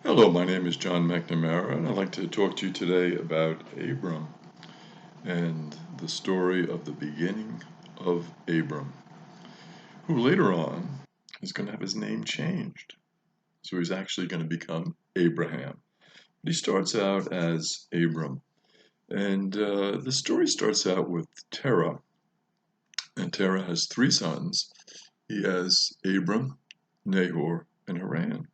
Hello, my name is John McNamara, and I'd like to talk to you today about Abram and the story of the beginning of Abram, who later on is going to have his name changed. So he's actually going to become Abraham. But he starts out as Abram. And the story starts out with Terah, and Terah has three sons. He has Abram, Nahor, and Haran.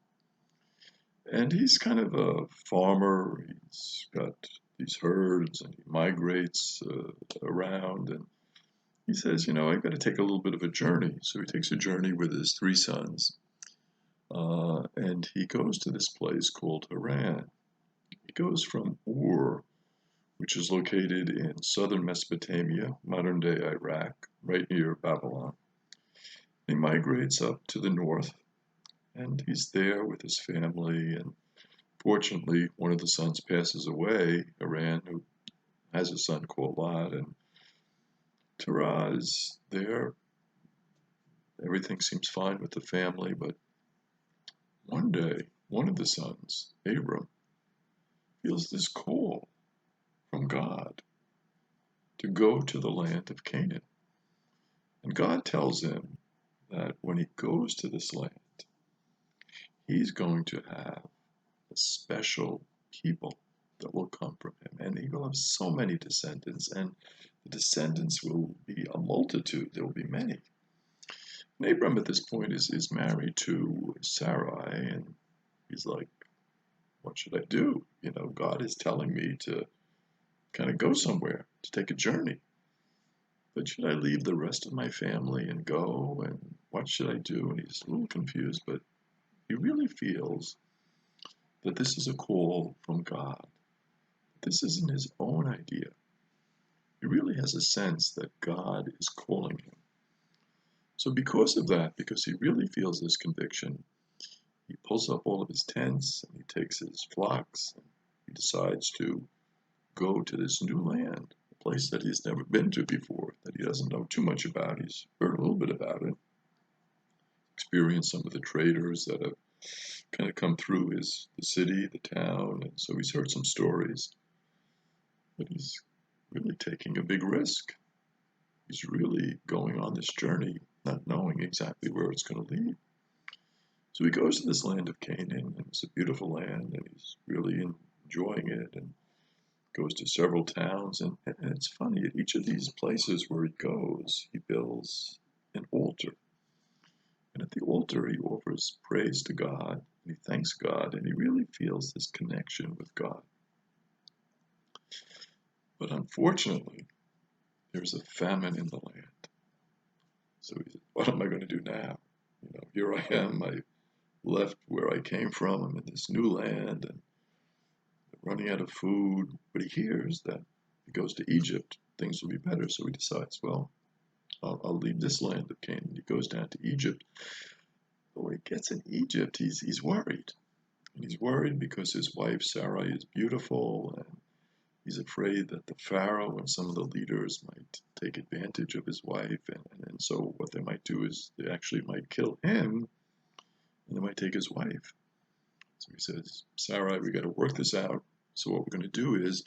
And he's kind of a farmer. He's got these herds and he migrates around. And he says, I got to take a little bit of a journey. So he takes a journey with his three sons. And he goes to this place called Haran. He goes from Ur, which is located in southern Mesopotamia, modern day Iraq, right near Babylon. He migrates up to the north and he's there with his family. And fortunately, one of the sons passes away, Haran, who has a son called Lot, and Terah is there. Everything seems fine with the family, but one day, one of the sons, Abram, feels this call from God to go to the land of Canaan. And God tells him that when he goes to this land, he's going to have a special people that will come from him. And he will have so many descendants, and the descendants will be a multitude. There will be many. And Abram at this point is married to Sarai, and he's like, what should I do? God is telling me to kind of go somewhere, to take a journey. But should I leave the rest of my family and go? And what should I do? And he's a little confused, but he really feels that this is a call from God. This isn't his own idea. He really has a sense that God is calling him. So because of that, because he really feels this conviction, he pulls up all of his tents and he takes his flocks and he decides to go to this new land, a place that he's never been to before, that he doesn't know too much about. He's heard a little bit about it, experienced some of the traders that have kind of come through the city, the town, and so he's heard some stories. But he's really taking a big risk. He's really going on this journey, not knowing exactly where it's going to lead. So he goes to this land of Canaan, and it's a beautiful land, and he's really enjoying it, and goes to several towns. And it's funny, at each of these places where he goes, he builds an altar. And at the altar, he offers praise to God, and he thanks God, and he really feels this connection with God. But unfortunately, there's a famine in the land. So he said, what am I going to do now? Here I am. I left where I came from. I'm in this new land and running out of food. But he hears that if he goes to Egypt, things will be better. So he decides, well, I'll leave this land of Canaan. He goes down to Egypt. But when he gets in Egypt, he's worried. And he's worried because his wife, Sarai, is beautiful. And he's afraid that the Pharaoh and some of the leaders might take advantage of his wife. And so what they might do is they actually might kill him and they might take his wife. So he says, Sarai, we got to work this out. So what we're going to do is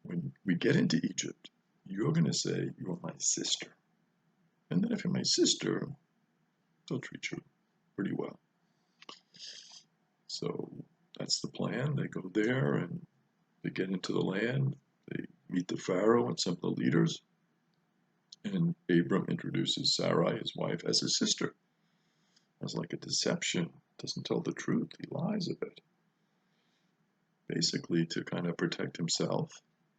when we get into Egypt, you're going to say, you're my sister. And then if you're my sister, they'll treat you pretty well. So that's the plan. They go there and they get into the land. They meet the Pharaoh and some of the leaders. And Abram introduces Sarai, his wife, as his sister. As like a deception. Doesn't tell the truth. He lies a bit. Basically to kind of protect himself.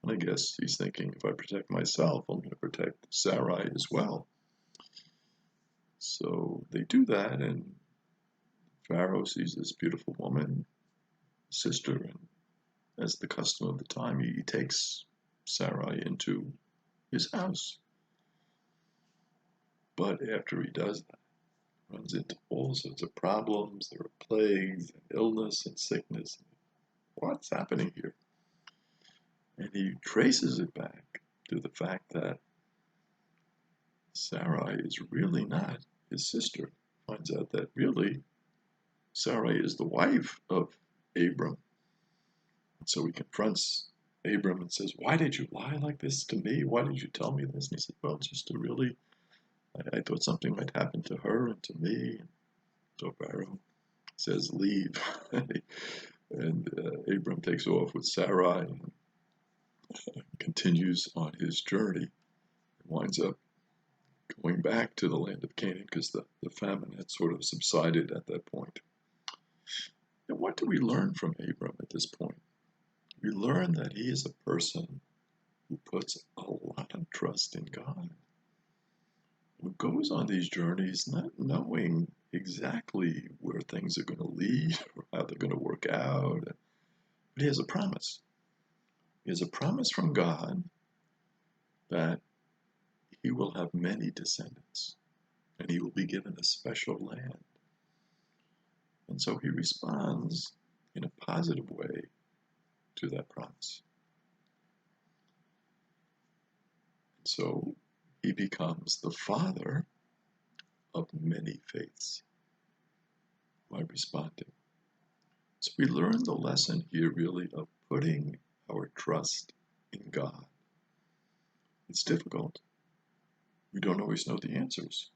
And I guess he's thinking, if I protect myself, I'm going to protect Sarai as well. So they do that, and Pharaoh sees this beautiful woman, sister, and as the custom of the time, he takes Sarai into his house. But after he does that, he runs into all sorts of problems. There are plagues and illness and sickness. What's happening here? And he traces it back to the fact that Sarai is really not his sister. Finds out that really Sarai is the wife of Abram. So he confronts Abram and says, "Why did you lie like this to me? Why did you tell me this?" And he said, "Well, just to really, I thought something might happen to her and to me." And so Pharaoh says, "Leave." And Abram takes off with Sarai and continues on his journey. Winds up going back to the land of Canaan because the famine had sort of subsided at that point. And what do we learn from Abram at this point? We learn that he is a person who puts a lot of trust in God, who goes on these journeys not knowing exactly where things are going to lead or how they're going to work out, but he has a promise. He has a promise from God that he will have many descendants and he will be given a special land. And so he responds in a positive way to that promise. So he becomes the father of many faiths by responding. So we learn the lesson here really of putting our trust in God. It's difficult. We don't always know the answers.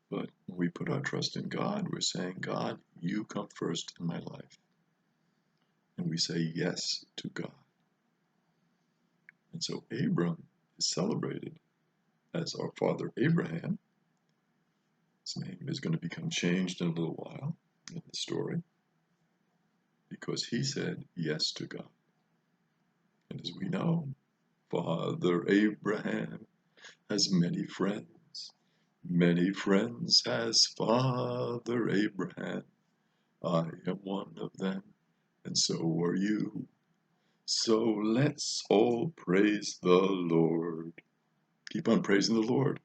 But when we put our trust in God, we're saying, "God, you come first in my life." And we say yes to God. And so Abram is celebrated as our father Abraham. His name is going to become changed in a little while in the story because he said yes to God. And as we know, Father Abraham has many friends. Many friends has Father Abraham. I am one of them, and so are you. So let's all praise the Lord. Keep on praising the Lord.